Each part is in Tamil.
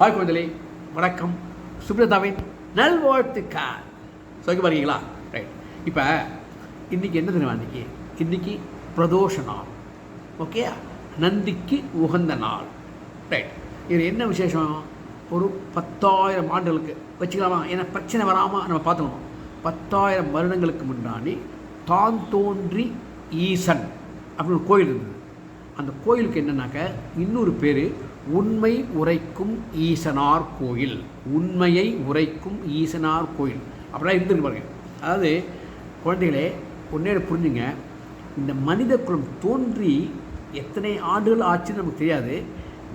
ஹாய் குழந்தைகளே, வணக்கம். சுப்ரதாவின் நல்வாழ்த்துக்கள். சொல்ல பாருங்களா? ரைட். இப்போ இன்றைக்கி என்ன தெரியுமா? இன்றைக்கி பிரதோஷ நாள். ஓகே, நந்திக்கு உகந்த நாள். ரைட். இது என்ன விசேஷம்? ஒரு 10,000 ஆண்டுகளுக்கு வச்சுக்கலாமா? ஏன்னா பிரச்சனை வராமல் நம்ம பார்த்துக்கணும். 10,000 வருடங்களுக்கு முன்னாடி தான் தோன்றி ஈசன் அப்படின்னு ஒரு கோயில் இருந்தது. அந்த கோயிலுக்கு என்னன்னாக்க இன்னொரு பேர் உண்மை உரைக்கும் ஈசனார் கோயில். உண்மையை உரைக்கும் ஈசனார் கோயில் அப்படிலாம் இருந்துருக்கு பாருங்க. அதாவது குழந்தைகளே, ஒன்றே புரிஞ்சுங்க, இந்த மனித குலம் தோன்றி எத்தனை ஆண்டுகள் ஆச்சுன்னு நமக்கு தெரியாது.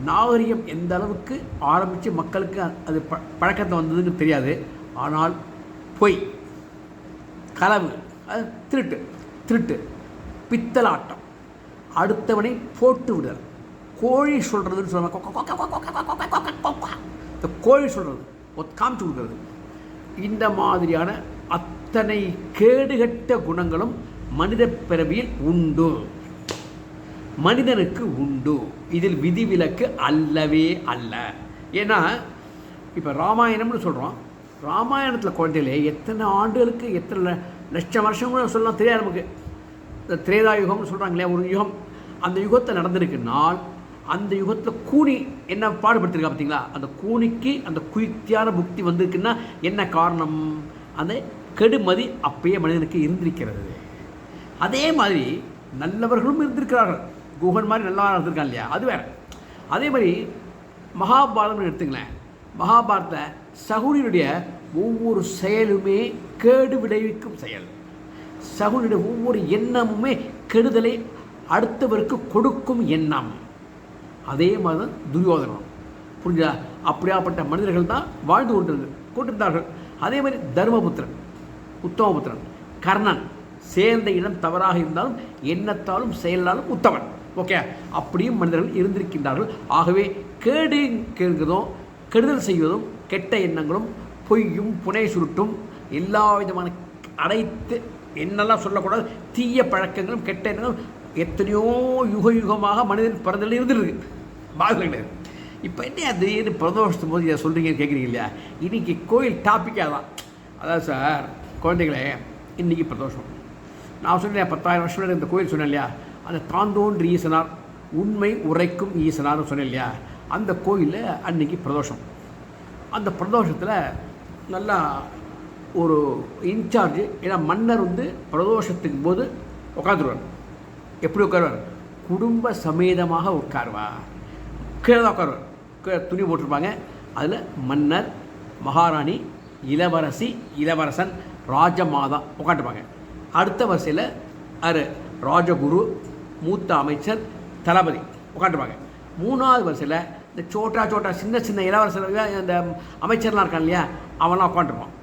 நாகரிகம் எந்த அளவுக்கு ஆரம்பித்து மக்களுக்கு அது பழக்கத்தை வந்ததுன்னு தெரியாது. ஆனால் பொய், களவு, அது திருட்டு, பித்தலாட்டம், அடுத்தவனை போட்டு விடுதல், கோழி சொல்கிறதுன்னு சொல்லுவாங்க. இந்த கோழி சொல்கிறது, காமிச்சு கொடுக்குறது, இந்த மாதிரியான அத்தனை கேடுகட்ட குணங்களும் மனித பிறவியில் உண்டு, மனிதனுக்கு உண்டு. இதில் விதிவிலக்கு அல்லவே அல்ல. ஏன்னா இப்போ ராமாயணம்னு சொல்கிறோம். ராமாயணத்தில் குழந்தைகளே எத்தனை ஆண்டுகளுக்கு எத்தனை லட்சம் வருஷம் கூட சொல்லலாம் தெரியாது நமக்கு. இந்த திரேதா யுகம்னு சொல்கிறாங்களே, ஒரு யுகம். அந்த யுகத்தில் நடந்திருக்குனால் அந்த யுகத்தில் கூனி என்ன பாடுபடுத்திருக்கா பார்த்தீங்களா? அந்த கூனிக்கு அந்த குயுக்தியான புக்தி வந்திருக்குன்னா என்ன காரணம்? அந்த கெடுமதி அப்பயே மனிதனுக்கு இருந்திருக்கிறது. அதே மாதிரி நல்லவர்களும் இருந்திருக்கிறார்கள். குகன் மாதிரி நல்லா இருந்திருக்காங்க இல்லையா? அது வேறு. அதே மாதிரி மகாபாரதம் எடுத்துங்களேன். மகாபாரத சகுனியுடைய ஒவ்வொரு செயலுமே கேடு விளைவிக்கும் செயல். சகுனியுடைய ஒவ்வொரு எண்ணமுமே கெடுதலை அடுத்தவருக்கு கொடுக்கும் எண்ணம். அதே மாதிரி தான் துரியோதனம். புரிஞ்சா? அப்படியாப்பட்ட மனிதர்கள் தான் வாழ்ந்து கொண்டிருந்தார்கள். அதே மாதிரி தர்மபுத்திரன், உத்தமபுத்திரன், கர்ணன் சேர்ந்த இடம் தவறாக இருந்தாலும் எண்ணத்தாலும் செயலாலும் உத்தமன். ஓகே, அப்படியும் மனிதர்கள் இருந்திருக்கின்றார்கள். ஆகவே கேடு கேட்கிறதும் கெடுதல் செய்வதும் கெட்ட எண்ணங்களும் பொய்யும் புனை சுருட்டும் எல்லா விதமான அனைத்து என்னெல்லாம் சொல்லக்கூடாது தீய பழக்கங்களும் கெட்ட எண்ணங்களும் எத்தனையோ யுகமாக மனிதன் பிறந்ததில் இருந்துருக்கு. பாதில் கிடையாது. இப்போ என்ன திடீர்னு பிரதோஷத்தும் போது இதை சொல்கிறீங்கன்னு கேட்குறீங்க இல்லையா? இன்றைக்கி கோயில் டாப்பிக்காக தான். அதாவது சார் குழந்தைகளே, இன்றைக்கி பிரதோஷம். நான் சொன்னேன் 10,000 வருஷம் இந்த கோயில் சொன்னேன் இல்லையா? அந்த தாந்தோன்றி ஈசனார், உண்மை உரைக்கும் ஈசனார்னு சொன்னேன் இல்லையா? அந்த கோயிலில் அன்றைக்கி பிரதோஷம். அந்த பிரதோஷத்தில் நல்லா ஒரு இன்சார்ஜ், ஏன்னா மன்னர் பிரதோஷத்துக்கு போது உட்காந்துருவார். எப்படி உட்காருவார்? குடும்ப சமேதமாக உட்காருவார். கீழே தான் உட்காருவார். கீழே துணி போட்டிருப்பாங்க. அதில் மன்னர், மகாராணி, இளவரசி, இளவரசன், ராஜமாதா உட்காந்துருப்பாங்க. அடுத்த வரிசையில் ராஜகுரு, மூத்த அமைச்சர், தளபதி உட்காந்துருப்பாங்க. மூணாவது வரிசையில் இந்த சோட்டா சின்ன இளவரசர், இந்த அமைச்சர்லாம் இருக்காங்க இல்லையா, அவன்லாம் உட்காந்துருப்பான்.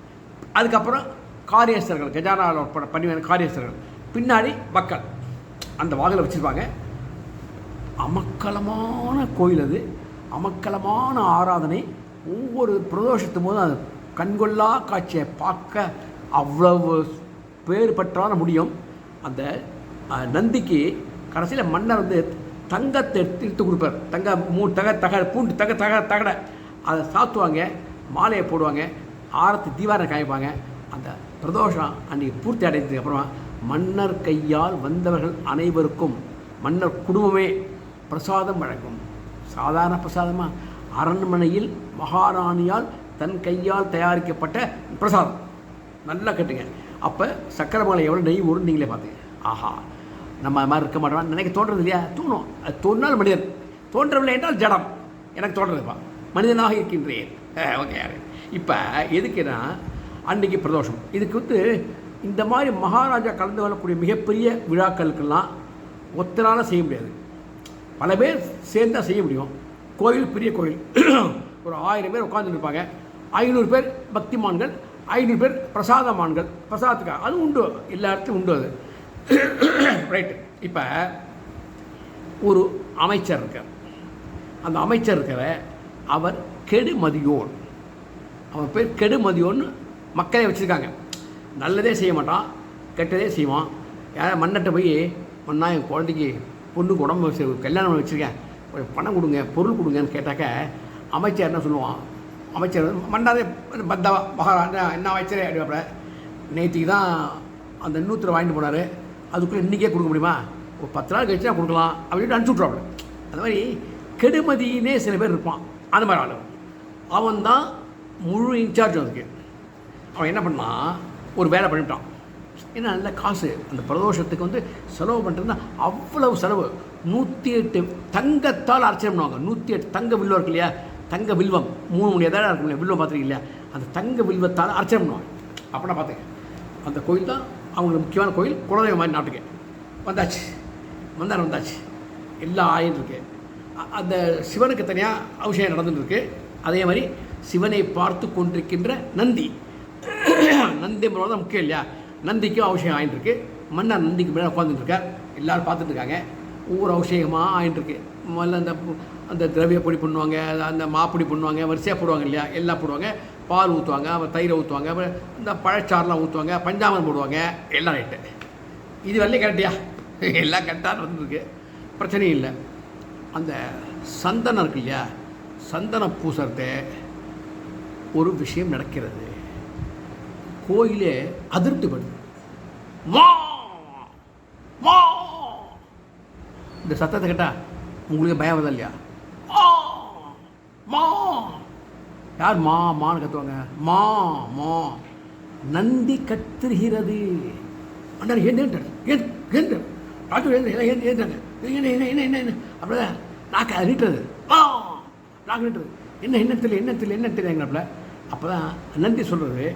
அதுக்கப்புறம் காரியஸ்தர்கள், கஜானாவில் பண்ணி காரியஸ்தர்கள், பின்னாடி மக்கள் அந்த வாகலை வச்சுருப்பாங்க. அமக்கலமான கோயில் அது, அமக்கலமான ஆராதனை. ஒவ்வொரு பிரதோஷத்தும் போது அது கண்கொள்ளா காட்சியை பார்க்க அவ்வளவு பேர் பற்றான முடியும். அந்த நந்திக்கு கடைசியில் மன்னர் தங்கத்தை எடுத்து கொடுப்பார். தகடை அதை சாத்துவாங்க, மாலையை போடுவாங்க, ஆரத்தி தீவாரம் காய்ப்பாங்க. அந்த பிரதோஷம் அன்றைக்கி பூர்த்தி அடைந்ததுக்கு அப்புறமா மன்னர் கையால் வந்தவர்கள் அனைவருக்கும் மன்னர் குடும்பமே பிரசாதம் வழங்கும். சாதாரண பிரசாதமாக அரண்மனையில் மகாராணியால் தன் கையால் தயாரிக்கப்பட்ட பிரசாதம். நல்லா கேட்டுங்க. அப்போ சக்கரமலை எவ்வளோ நெய் வரும் நீங்களே பார்த்தீங்க. ஆஹா, நம்ம அது மாதிரி இருக்க மாட்டோம் நினைக்க தோன்றது இல்லையா? தோணும். அது தோன்றால் மனிதன், தோன்றவில்லை என்றால் ஜடம். எனக்கு தோன்றதுப்பா, மனிதனாக இருக்கின்றேன். ஓகே. யார் இப்போ எதுக்குன்னா அன்றைக்கி பிரதோஷம். இதுக்கு இந்த மாதிரி மகாராஜா கலந்து கொள்ளக்கூடிய மிகப்பெரிய விழாக்களுக்கெல்லாம் ஒத்தனால செய்ய முடியாது. பல பேர் சேர்ந்தால் செய்ய முடியும். கோயில் பெரிய கோயில், ஒரு 1000 பேர் உட்காந்துருப்பாங்க. 500 பேர் பக்திமான்கள், 500 பேர் பிரசாதமான்கள். பிரசாதத்துக்காக அது உண்டு, எல்லா இடத்துலையும் உண்டு அது. ரைட்டு. இப்போ ஒரு அமைச்சர் இருக்கார். அந்த அமைச்சர் இருக்கிற அவர் கெடுமதியோன். அவன் பேர் கெடுமதியோன்னு மக்களே வச்சுருக்காங்க. நல்லதே செய்ய மாட்டான், கெட்டதே செய்வான். யாராவது மன்னட்ட போய், மன்னா என் குழந்தைக்கு பொண்ணுக்கு உடம்பு கல்யாணம் வச்சுருக்கேன், பணம் கொடுங்க, பொருள் கொடுங்கன்னு கேட்டாக்க அமைச்சர் என்ன சொல்லுவான், அமைச்சர் மண்டாதே பத்தவா மகாராஜா என்ன அமைச்சரே அப்படிப்பட நேற்றுக்கு தான் அந்த இன்னூத்தில் வாங்கிட்டு போனார், அதுக்குள்ளே இன்றைக்கே கொடுக்க முடியுமா, ஒரு 10 நாள் கழிச்சு தான் கொடுக்கலாம் அப்படின்னு அனுப்பிச்சி விட்ருவாங்க. அந்த மாதிரி கெடுமதினே சில பேர் இருப்பான். அந்த மாதிரி ஆள் அவன் தான் முழு இன்சார்ஜ். அதுக்கு அவன் என்ன பண்ணான், ஒரு வேலை பண்ணிவிட்டான். ஏன்னா நல்ல காசு அந்த பிரதோஷத்துக்கு வந்து செலவு பண்ணுறதுன்னா அவ்வளவு செலவு. 108 தங்கத்தால் அர்ச்சனை பண்ணுவாங்க. 108 தங்க வில்வம் இருக்கு இல்லையா, தங்க வில்வம் 3 மணி எதாவது இருக்கும் இல்லையா, வில்வம் பார்த்துருக்கீங்க இல்லையா, அந்த தங்க வில்வத்தால் அர்ச்சனை பண்ணுவாங்க. அப்படின்னா பார்த்துங்க, அந்த கோயில் தான் அவங்களுக்கு முக்கியமான கோயில். குலதெய்வம் மாதிரி நாட்டுக்கு வந்தாச்சு, மந்தாரம் வந்தாச்சு, எல்லாம் ஆயிருக்கு. அந்த சிவனுக்கு தனியாக அபிஷேகம் நடந்துட்டுருக்கு. அதே மாதிரி சிவனை பார்த்து கொண்டிருக்கின்ற நந்தி, நந்தி தான் முக்கியம் இல்லையா, நந்திக்கும் அபிஷேகம் ஆகிட்டுருக்கு. மன்னர் நந்திக்கு மேலே உட்காந்துட்டுருக்கார், எல்லோரும் பார்த்துட்டு இருக்காங்க. ஒவ்வொரு அபிஷேகமாக ஆகிட்டுருக்கு. முதல்ல அந்த திரவிய பொடி பண்ணுவாங்க, அந்த மாப்பொடி பண்ணுவாங்க, வரிசையாக போடுவாங்க இல்லையா, எல்லாம் போடுவாங்க. பால் ஊற்றுவாங்க, அப்புறம் தயிரை ஊற்றுவாங்க, அப்புறம் இந்த பழச்சாரெலாம் ஊற்றுவாங்க, பஞ்சாமரம் போடுவாங்க, எல்லாம் ரைட்டு. இது வரலையும் கரெக்டியா, எல்லாம் கரெக்டாக நடந்துருக்கு, பிரச்சனையும் இல்லை. அந்த சந்தனம் இருக்கு இல்லையா, சந்தன பூசறத ஒரு விஷயம் நடக்கிறது. கோயிலே அதிருப்திப்படுது. மா மா இந்த சத்தத்தை கேட்டால் உங்களுக்கு பயம் வருதா இல்லையா? மா யார் மா மான்னு கத்துவாங்க? மா மா நந்தி கத்துகிறது. அண்ணா ஏன் ராஜு ஏந்தாங்க என்ன அப்படிதான் நாக்கு அது நீட்டுறது, நாக்கு நீட்டுறது, என்ன தெரியல. அப்போ தான் நந்தி சொல்கிறது,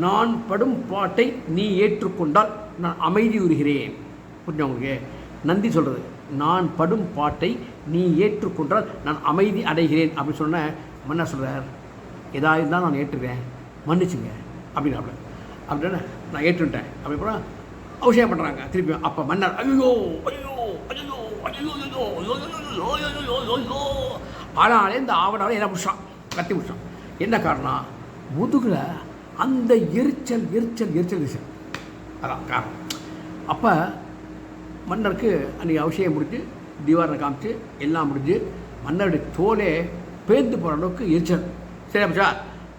நான் படும் பாட்டை நீ ஏற்றுக்கொண்டால் நான் அமைதி உறுகிறேன். புரிஞ்சு உங்களுக்கு? நந்தி சொல்கிறது, நான் படும் பாட்டை நீ ஏற்றுக்கொண்டால் நான் அமைதி அடைகிறேன் அப்படின்னு சொன்ன மன்னர் சொல்கிறார், எதாக இருந்தால் நான் ஏற்றுக்கிறேன், மன்னிச்சுங்க அப்படின்னாப்ல. அப்படின்னா நான் ஏற்றுட்டேன் அப்படி போனால் அவசியம் பண்ணுறாங்க திருப்பி. அப்போ மன்னர் ஐயோ ஐயோ ஐயோ ஐயோ ஐயோ ஆனாலே இந்த ஆவணாலே என்ன பிடிச்சான், கத்தி பிடிச்சான். என்ன காரணம்? முதுகில் அந்த எரிச்சல் எரிச்சல் எரிச்சல் எரிச்சல் அதான் காரணம். அப்போ மன்னருக்கு அன்றைக்கி அவசியம் முடிஞ்சு தீவாரனை காமிச்சு எல்லாம் முடிஞ்சு மன்னருடைய தோலே பேர்ந்து போகிற அளவுக்கு எரிச்சல். சரி அப்பா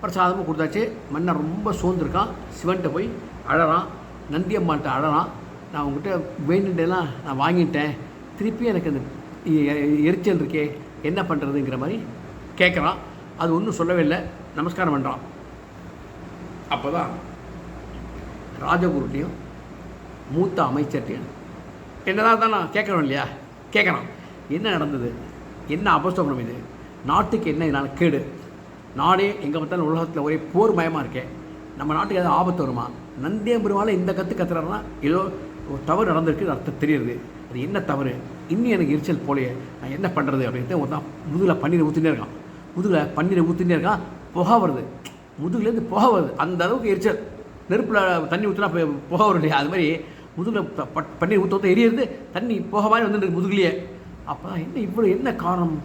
பிரசாதமும் கொடுத்தாச்சு. மன்னர் ரொம்ப சோர்ந்துருக்கான். சிவன்கிட்ட போய் அழறான், நந்தியம்மான்ட்ட அழறான். நான் உங்கள்கிட்ட வேண்டிட்டேலாம் நான் வாங்கிட்டேன், திருப்பி எனக்கு அந்த எரிச்சல் இருக்கே என்ன பண்ணுறதுங்கிற மாதிரி கேட்குறான். அது ஒன்றும் சொல்லவே இல்லை, நமஸ்காரம் பண்ணுறான். அப்போ தான் ராஜகுருட்டையும் மூத்த அமைச்சர்கிட்டையும் என்னதான் தான் நான் கேட்குறோம் இல்லையா, கேட்குறான் என்ன நடந்தது, என்ன அபசகுணம் இது, நாட்டுக்கு என்ன இதனால் கேடு, நாடே எங்கே பார்த்தாலும் உலகத்தில் ஒரே போர் மயமாக இருக்கேன், நம்ம நாட்டுக்கு ஏதாவது ஆபத்து வருமா, நந்தியம்பெருமாள் இந்த கத்துறாருன்னா ஏதோ ஒரு தவறு நடந்திருக்கு அர்த்தம் தெரியுது, அது என்ன தவறு, இன்னும் எனக்கு எரிச்சல் போலையே, நான் என்ன பண்ணுறது அப்படின்ட்டு ஒரு தான் முதுகில் பன்னீரை ஊற்றினே இருக்கான். முதுகில் பன்னீரை ஊற்றினே இருக்கான், புகை வருது, முதுகுலேருந்து புகை வருது. அந்த அளவுக்கு எரிச்சல். நெருப்பில் தண்ணி ஊற்றினா புகை வரும் இல்லையா, அது மாதிரி முதுகில் பன்னீர் ஊற்ற எரியிறது, தண்ணி புகை மாதிரி வந்துருக்கு முதுகுலையே. அப்போ தான் என்ன இவ்வளோ என்ன காரணம்,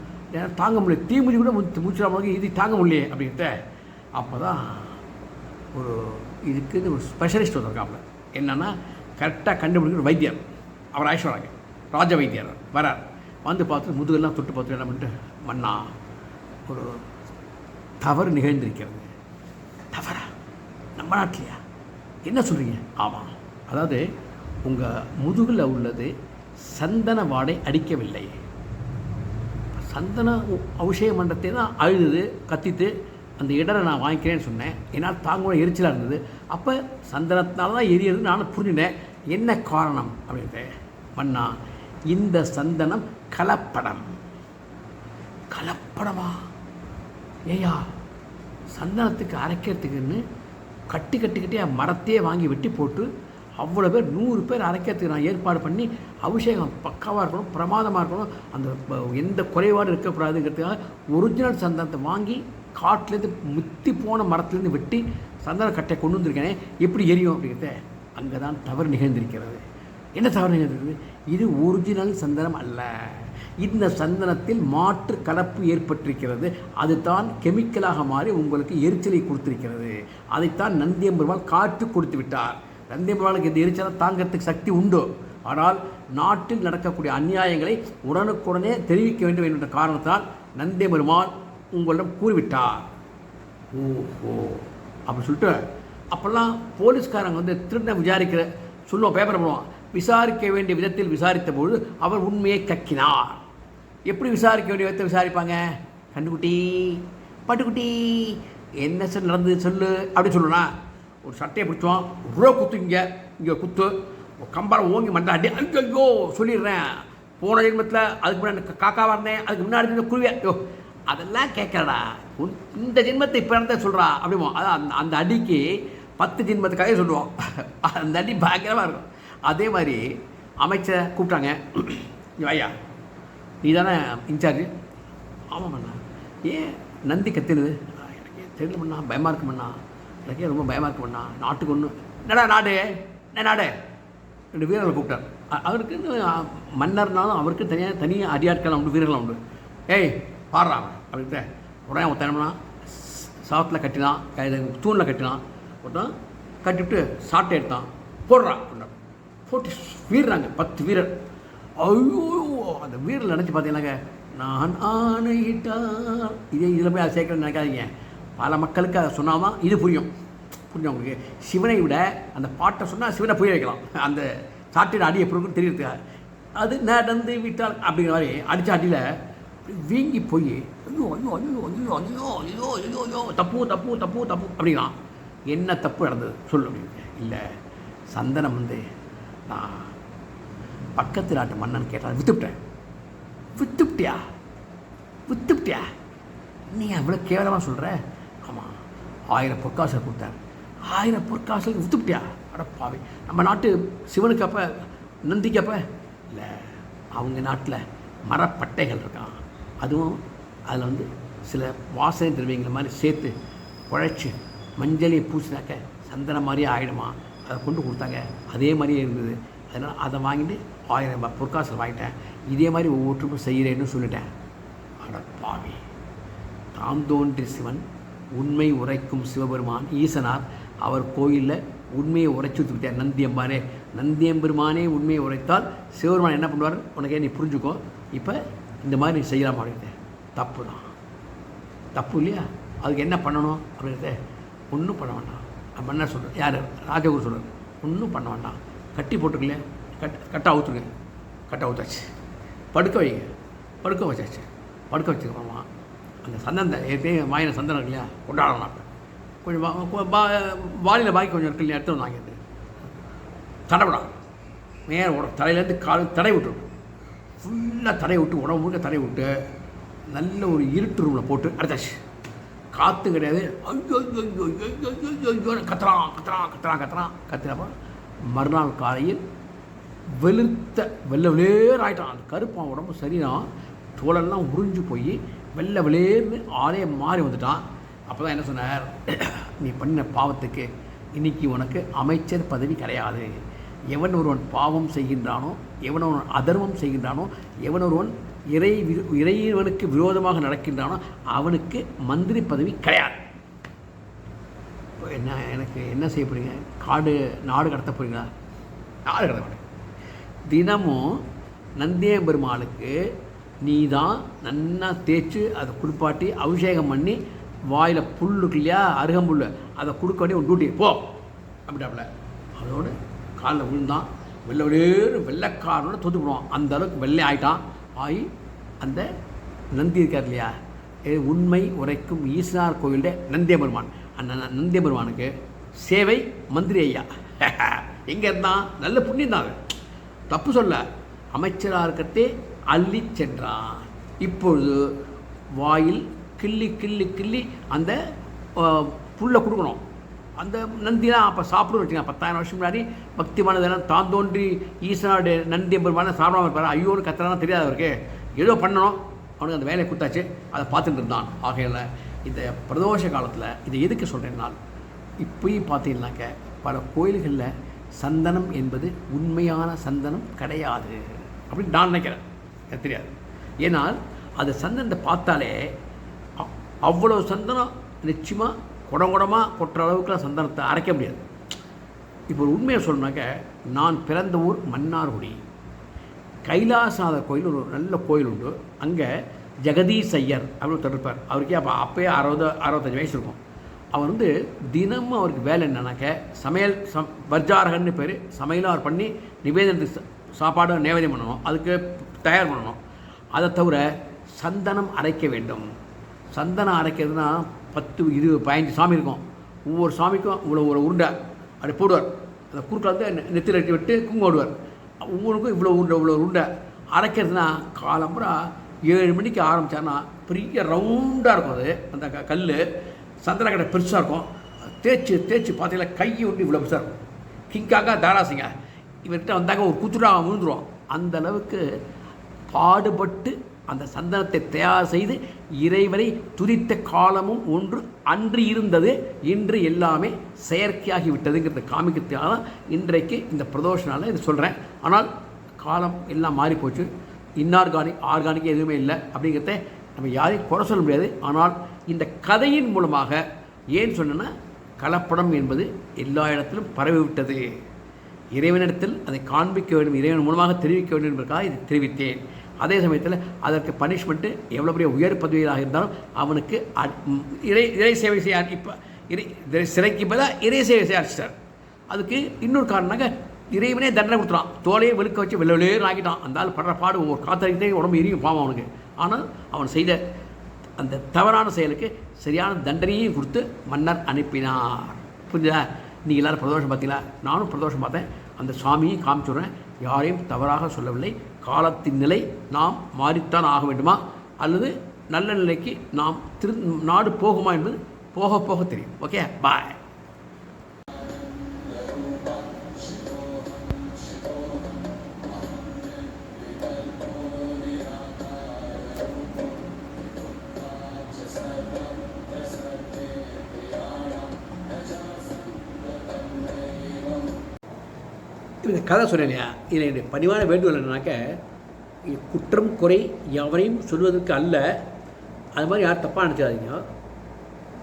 தாங்க முடியல, தீ மூஞ்சி கூட மூச்சிடாம இது தாங்க முடியலையே அப்படின்ட்டு. அப்போ தான் ஒரு இதுக்கு ஒரு ஸ்பெஷலிஸ்ட் வந்திருக்காப்புல. என்னென்னா கரெக்டாக கண்டுபிடிக்கிற வைத்தியர், அவர் ஆயிஸ்வராங்க ராஜ வைத்தியர் வரார். வந்து பார்த்து முதுகெல்லாம் தொட்டு பார்த்து என்ன பண்ணிட்டு, மன்னா ஒரு தவறு நிகழ்ந்திருக்கிறது. தவறா? நம்ம நாட்டிலையா? என்ன சொல்கிறீங்க? ஆமாம், அதாவது உங்கள் முதுகில் உள்ளது சந்தன வாடை அடிக்கவில்லை. சந்தன அபிஷேக மண்டத்தை தான் அழுது கத்திட்டு அந்த இடரை நான் வாங்கிக்கிறேன்னு சொன்னேன். என்னால் தாங்க எரிச்சலாக இருந்தது. அப்போ சந்தனத்தினால தான் எரியறது நானும் புரிஞ்சினேன். என்ன காரணம் அப்படின்ட்டு, மன்னா இந்த சந்தனம் கலப்படம். கலப்படமா? ஏயா சந்தனத்துக்கு அரைக்கிறதுக்குன்னு கட்டியாக மரத்தையே வாங்கி வெட்டி போட்டு அவ்வளோ பேர் 100 பேர் அரைக்கிறதுக்கு நான் ஏற்பாடு பண்ணி அபிஷேகம் பக்காவாக இருக்கணும், பிரமாதமாக இருக்கணும், அந்த எந்த குறைபாடு இருக்கக்கூடாதுங்கிறதுக்காக ஒரிஜினல் சந்தனத்தை வாங்கி காட்டிலேருந்து முத்தி போன மரத்துலேருந்து வெட்டி சந்தன கட்டை கொண்டு வந்திருக்கேனே, எப்படி எரியும் அப்படிங்கிறத அங்கே தான் தவறு நிகழ்ந்திருக்கிறது. என்ன தவறு நிகழ்ந்திருக்கிறது? இது ஒரிஜினல் சந்தனம் அல்ல, இந்த சந்தனத்தில் மாற்று கலப்பு ஏற்பட்டிருக்கிறது, அதுதான் கெமிக்கலாக மாறி உங்களுக்கு எரிச்சலை கொடுத்திருக்கிறது. அதைத்தான் நந்தியம்பெருமாள் காற்று கொடுத்து விட்டார். நந்தியம்பெருமாளுக்கு இந்த எரிச்சலை தாங்கிறதுக்கு சக்தி உண்டு. ஆனால் நாட்டில் நடக்கக்கூடிய அநியாயங்களை உடனுக்குடனே தெரிவிக்க வேண்டும் என்ற காரணத்தால் நந்தியம்பெருமாள் உங்களிடம் கூறிவிட்டார். ஓஹோ அப்படின்னு சொல்லிட்டு அப்போல்லாம் போலீஸ்காரங்க வந்து திருட விசாரிக்கிற சொல்லுவோம், பேப்பர் பண்ணுவோம், விசாரிக்க வேண்டிய விதத்தில் விசாரித்த பொழுது அவர் உண்மையை கக்கினார். எப்படி விசாரிக்க வேண்டிய விதத்தை விசாரிப்பாங்க? கண்டுக்குட்டி பட்டுக்குட்டி என்ன சார் நடந்தது சொல்லு அப்படின்னு சொல்லணும்னா, ஒரு சட்டையை பிடிச்சோம், இவ்வளோ குத்து, இங்கே குத்து, கம்பாரம் ஓங்கி மண்டை அடி, ஐயோ சொல்லிடுறேன், போன ஜென்மத்தில் அதுக்கு முன்னாடி காக்காவாக இருந்தேன், அதுக்கு முன்னாடி குருவியா, ஐயோ அதெல்லாம் கேட்கறடா, இந்த ஜென்மத்தை இப்போ இருந்த சொல்கிறா அப்படிமோ. அதான் அந்த அடிக்கு 10 ஜென்மத்துக்காக சொல்லுவோம். அந்த அடி பயங்கரமாக இருக்கும். அதே மாதிரி அமைச்சரை கூப்பிட்டாங்க, ஐயா நீ தானே இன்சார்ஜ்? ஆமாம்ண்ணா. ஏன் நந்தி கத்துனுது? எனக்கு தெரியல பண்ணா, பயமாக இருக்குமண்ணா, எனக்கே ரொம்ப பயமாக இருக்குமண்ணா, நாட்டுக்கு ஒன்று என்னடா நாடு, என்ன நாடு? 2 வீரர்களை கூப்பிட்டார். அவருக்குன்னு மன்னர்னாலும் அவருக்கு தனியாக அடியாட்கள் உண்டு, வீரர்கள் உண்டு. ஏய் பாடுறான் அப்படின்ட்டு உடனே ஒருத்தனம்னா சாத்தில் கட்டினான், தூணில் கட்டினான், ஒருத்தன் கட்டிவிட்டு சாட்டை எடுத்தான், போடுறான் அப்படின்னா போட்டு வீடுறாங்க 10 வீரர். ஐயோ அந்த வீரர்கள் நினச்சி பார்த்தீங்கன்னாங்க, நான் ஆணையிட்டால் இதில் போய் அதை சேர்க்கணும்னு நினைக்காதீங்க. பல மக்களுக்கு அதை சொன்னாமல் இது புரியும் உங்களுக்கு. சிவனை விட அந்த பாட்டை சொன்னால் சிவனை புரிய வைக்கலாம். அந்த சாட்டியோட அடி எப்படி இருக்குன்னு தெரியுது. அது நடந்து விட்டால் அப்படிங்கிற மாதிரி அடித்த அடியில் வீங்கி போய் ஐயோ ஐயோ ஐயோ ஐயோ ஐயோ ஐயோ ஐயோ ஐயோ தப்பு தப்பு தப்பு தப்பு அப்படிங்கிறான். என்ன தப்பு நடந்தது சொல்லு அப்படின்னு. இல்லை சந்தனம் வந்து நான் பக்கத்து நாட்டு மன்னன் கேட்டால் விற்றுவிட்டேன். விற்றுவிட்டியா? நீ அவ்வளோ கேவலமாக சொல்கிற? ஆமாம், 1000 பொற்காசல் கொடுத்தார். 1000 பொற்காசல் விற்றுவிட்டியா? அடப்பாவி, நம்ம நாட்டு சிவனுக்கு அப்போ நந்திக்கு அப்போ இல்லை, அவங்க நாட்டில் மரப்பட்டைகள் இருக்கான், அதுவும் அதில் வந்து சில வாசனை திரவியங்கள் மாதிரி சேர்த்து குழைச்சி மஞ்சளையை பூசினாக்க சந்தனம் மாதிரியே ஆகிடுமா, அதை கொண்டு கொடுத்தாங்க. அதே மாதிரியே இருந்தது. அதனால் அதை வாங்கிட்டு 1000 பொற்காசல் வாங்கிட்டேன். இதே மாதிரி ஒவ்வொருத்தருக்கும் செய்கிறேன்னு சொல்லிட்டேன். அடப்பாவி, தாம் தோன்றி சிவன், உண்மை உரைக்கும் சிவபெருமான் ஈசனார், அவர் கோயிலில் உண்மையை உரைச்சி வச்சுக்கிட்டார். நந்தியம்பெருமானே உண்மையை உரைத்தால் சிவபெருமான் என்ன பண்ணுவார் உனக்கே நீ புரிஞ்சுக்கோ. இப்போ இந்த மாதிரி நீ செய்யலாம் அப்படின்ட்டு. தப்பு தான், தப்பு இல்லையா? அதுக்கு என்ன பண்ணணும் அப்படின்ட்டு ஒன்றும் பண்ண வேண்டாம். நம்ம என்ன சொல்கிறோம், யார் ராஜகுரு சொல்கிறார், ஒன்றும் பண்ண வேண்டாம், கட்டி போட்டுக்கலையே, கட்டை அவுத்துருங்க. கட்டை அவுத்தாச்சு, படுக்க வைங்க, படுக்க வச்சாச்சு. படுக்க வச்சுக்கிறோமா அந்த சந்தனம் ஏற்கனவே வாயின சந்தனம் இருக்கு இல்லையா, கொண்டாடலாம். கொஞ்சம் வாலியில் பாக்கி கொஞ்சம் இருக்கு இல்லையா, எடுத்து வாங்கிட்டு தடவிடாம். நேரம் உடம்பு தலையிலேருந்து கால் தடை விட்டுரும், ஃபுல்லாக தடை விட்டு உடம்பு முழுக்க தடை விட்டு நல்ல ஒரு இருட்டு ரூமில் போட்டு அடைச்சாச்சு. காற்று கிடையாது. ஐயோ ஐயோ ஐயோ கத்துறப்ப மறுநாள் காலையில் வெளுத்த வெள்ளை ஆகிட்டான். அந்த கருப்பான் உடம்பு சரிதான், தோலெல்லாம் உறிஞ்சு போய் வெள்ளை விளையர்னு ஆளே மாறி வந்துட்டான். அப்போ தான் என்ன சொன்னார், நீ பண்ணின பாவத்துக்கு இன்றைக்கி உனக்கு அமைச்சர் பதவி கிடையாது. எவன் ஒருவன் பாவம் செய்கின்றானோ, எவன் ஒருவன் அதர்மம் செய்கின்றானோ, எவன் ஒருவன் இறைவனுக்கு விரோதமாக நடக்கின்றானோ அவனுக்கு மந்திரி பதவி கிடையாது. இப்போ எனக்கு என்ன செய்ய போகிறீங்க? நாடு கடத்த போகிறீங்களா? நாடு கடத்த போகிறீங்க. தினமும் நந்தியம்பெருமாளுக்கு நீ தான் நன்னா தேய்ச்சி அதை குளிப்பாட்டி அபிஷேகம் பண்ணி வாயில் புல் இருக்கு இல்லையா, அருகம்புல், அதை கொடுக்க வேண்டிய ஒரு டியூட்டி போ அப்படிட்டாப்புல. அதோடு காலில் விழுந்தான். வெள்ளைக்காரனோட தோற்று போடுவான். அந்த அளவுக்கு வெள்ளை ஆகிட்டான். ஆகி அந்த நந்தி இருக்கார் இல்லையா, உண்மை உரைக்கும் ஈஸ்வரர் கோயிலுடைய நந்தியபெருமான், அந்த நந்தியபெருமானுக்கு சேவை மந்திரி ஐயா எங்கே இருந்தான்? நல்ல புண்ணியம் தான், தப்பு சொல்ல. அமைச்சராக இருக்கட்டே அள்ளி சென்றான். இப்பொழுது வாயில் கிள்ளி கிள்ளி கிள்ளி அந்த புல்லை கொடுக்கணும். அந்த நந்திலாம் அப்போ சாப்பிடுன்னு வச்சுக்கோங்க. 10,000 வருஷம் முன்னாடி பக்திமானதெல்லாம் தான் தோன்றி ஈஸ்வரனுடைய நந்தி பெருமான சாப்பிடாமல் இருப்பார். ஐயோன்னு கத்துறானா தெரியாது அவருக்கு, ஏதோ பண்ணணும், அவனுக்கு அந்த வேலையை கொடுத்தாச்சு, அதை பார்த்துட்டு இருந்தான். ஆகையில் இந்த பிரதோஷ காலத்தில் இதை எதுக்கு சொல்கிறேன்னால், இப்போயும் பார்த்தீங்கன்னாக்க பல கோயில்களில் சந்தனம் என்பது உண்மையான சந்தனம் கிடையாது அப்படின்னு நான் நினைக்கிறேன். எனக்கு தெரியாது. ஏன்னால் அது சந்தனத்தை பார்த்தாலே அவ்வளோ சந்தனம் நிச்சயமாக குடங்குடமாக கொட்டுற அளவுக்குலாம் சந்தனத்தை அரைக்க முடியாது. இப்போ ஒரு உண்மையை சொல்லணுனாக்க, நான் பிறந்த ஊர் மன்னார்குடி. கைலாசநாதர் கோயில் ஒரு நல்ல கோயில் உண்டு. அங்கே ஜெகதீஷ் ஐயர் அப்படின்னு ஒருத்தர் இருப்பார். அவருக்கே அப்போயே 65 வயசு இருக்கும். அவர் வந்து தினமும் அவருக்கு வேலை என்னன்னாக்க சமையல் வர்ஜாரகன்னு பேர். சமையலும் அவர் பண்ணி நிவேதனத்துக்கு சாப்பாடு நிவேதனம் பண்ணணும், அதுக்கு தயார் பண்ணணும். அதை தவிர சந்தனம் அரைக்க வேண்டும். சந்தனம் அரைக்கிறதுனா 10, 20, 15 சாமி இருக்கும். ஒவ்வொரு சாமிக்கும் இவ்வளோ ஒரு உருண்டை அப்படி போடுவார். அந்த குறுக்கில் வந்து நெத்தியில் அடித்து விட்டு குங்குமம் போடுவார். ஒவ்வொருக்கும் இவ்வளோ உருண்டை அரைக்கிறதுனா காலம்புறா 7 மணிக்கு ஆரம்பித்தார்னா பெரிய ரவுண்டாக இருக்கும். அது அந்த கல் சந்தன கடை பெருசாக இருக்கும். தேய்ச்சி பார்த்தீங்கன்னா கையை ஒட்டி இவ்வளோ பெருசாக இருக்கும். கிங்காக தாராசிங்க இவர்கிட்ட வந்தாங்க ஒரு குத்துடாக விழுந்துருவோம். அந்த அளவுக்கு பாடுபட்டு அந்த சந்தனத்தை தயார் செய்து இறைவனை துதித்த காலமும் ஒன்று அன்று இருந்தது. இன்று எல்லாமே செயற்கையாகி விட்டதுங்கிறத காமிக்கிறதுக்காக தான் இன்றைக்கு இந்த பிரதோஷனால் இது சொல்கிறேன். ஆனால் காலம் எல்லாம் மாறி போச்சு. ஆர்கானிக் எதுவுமே இல்லை அப்படிங்கிறத நம்ம யாரையும் குறை சொல்ல முடியாது. ஆனால் இந்த கதையின் மூலமாக ஏன் சொன்னேன்னா, கலப்படம் என்பது எல்லா இடத்திலும் பரவிவிட்டது. இறைவனிடத்தில் அதை காண்பிக்க வேண்டும், இறைவன் மூலமாக தெரிவிக்க வேண்டும் என்பதற்காக இதை தெரிவித்தேன். அதே சமயத்தில் அதற்கு பனிஷ்மெண்ட்டு எவ்வளோ பெரிய உயர் பதவியாக இருந்தாலும் அவனுக்கு இறை சேவை செய்ய இப்போ சிறைக்கு பதிலாக இறை சேவை செய்ய ஆரம்பிச்சிட்டார். அதுக்கு இன்னொரு காரணமாக இறைவனே தண்டனை கொடுத்துறான். தோலையே வெளுக்க வச்சு வெள்ளவேன்னு ஆக்கிட்டான். அந்த ஆள் படுற பாடு ஒவ்வொரு காத்தடிக்கிட்டே உடம்பு எரியும் பாவம் அவனுக்கு. ஆனால் அவன் செய்த அந்த தவறான செயலுக்கு சரியான தண்டனையும் கொடுத்து மன்னர் அனுப்பினார். புரிஞ்சுதா? நீங்கள் எல்லோரும் பிரதோஷம் பார்த்தீங்களா? நானும் பிரதோஷம் பார்த்தேன். அந்த சுவாமியும் காமிச்சுடுறேன். யாரையும் தவறாக சொல்லவில்லை. காலத்தின் நிலை நாம் மாறித்தான் ஆக வேண்டுமா அல்லது நல்ல நிலைக்கு நாம் நாடு போகுமா என்பது போக போக தெரியும். ஓகே, பாய். இந்த கதை சொன்னேன் இல்லையா, இதில் என்னுடைய பணிவான வேண்டுகோள் என்னன்னாக்க, குற்றம் குறை எவரையும் சொல்வதற்கு அல்ல. அது மாதிரி யாரும் தப்பாக நினச்சாதீங்க.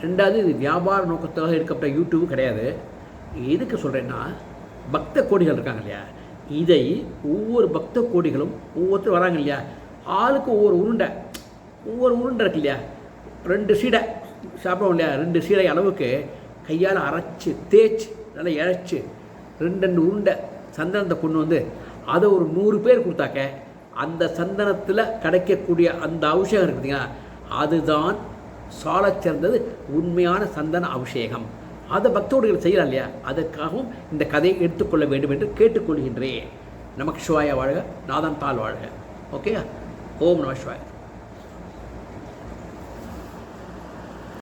ரெண்டாவது, இது வியாபார நோக்கத்துக்காக எடுக்கப்பட்ட யூடியூப் கிடையாது. எதுக்கு சொல்கிறேன்னா, பக்த கோடிகள் இருக்காங்க இல்லையா, இதை ஒவ்வொரு பக்த கோடிகளும் ஒவ்வொருத்தரும் வராங்க இல்லையா, ஆளுக்கு ஒவ்வொரு உருண்டை இருக்கு இல்லையா, 2 சீடை சாப்பிடுவோம் இல்லையா, 2 சீடை அளவுக்கு கையால் அரைச்சி தேய்ச்சி நல்லா இழைச்சி 2 உருண்டை சந்தனத்தை கொண்டு வந்து அதை ஒரு 100 பேர் கொடுத்தாக்க அந்த சந்தனத்தில் கிடைக்கக்கூடிய அந்த அபிஷேகம் இருக்குதுங்களா, அதுதான் சாலச் சிறந்தது உண்மையான சந்தன அபிஷேகம். அதை பக்தோடுகள் செய்யலாம் இல்லையா, அதற்காகவும் இந்த கதையை எடுத்துக்கொள்ள வேண்டும் என்று கேட்டுக்கொள்கின்றேன். நமக்கு சிவாய வாழ்க, நாதன் தாள் வாழ்க. ஓகே, ஓம் நம சிவாய.